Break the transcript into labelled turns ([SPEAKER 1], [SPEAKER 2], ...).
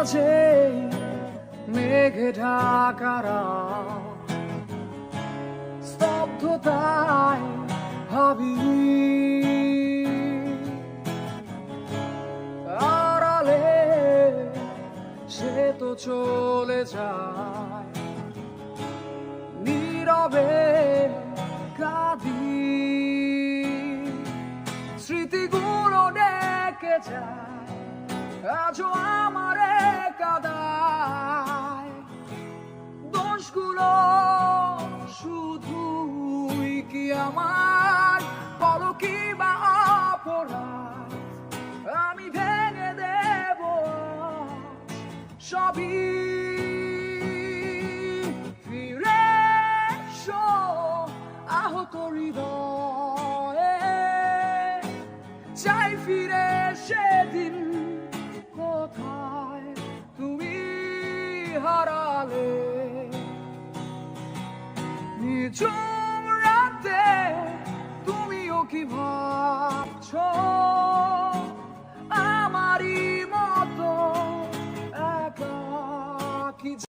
[SPEAKER 1] মাঝে মেঘে ঢাকারা স্তব্ধতায় ভাবি আড়ালে সে তো চলে যায়, নীরবে কাঁদি, স্মৃতিগুলো ডেকে যায়, আজও আমারে কাঁদায়। দোষগুলো শুধুই কি আমার, বলো কি বা অপরাধ, আমি ভেঙে দেব সবই। ফিরে এসো আহত হৃদয়ে, চাই ফিরে সেদিন কোথায় তুমি হারালে নিজ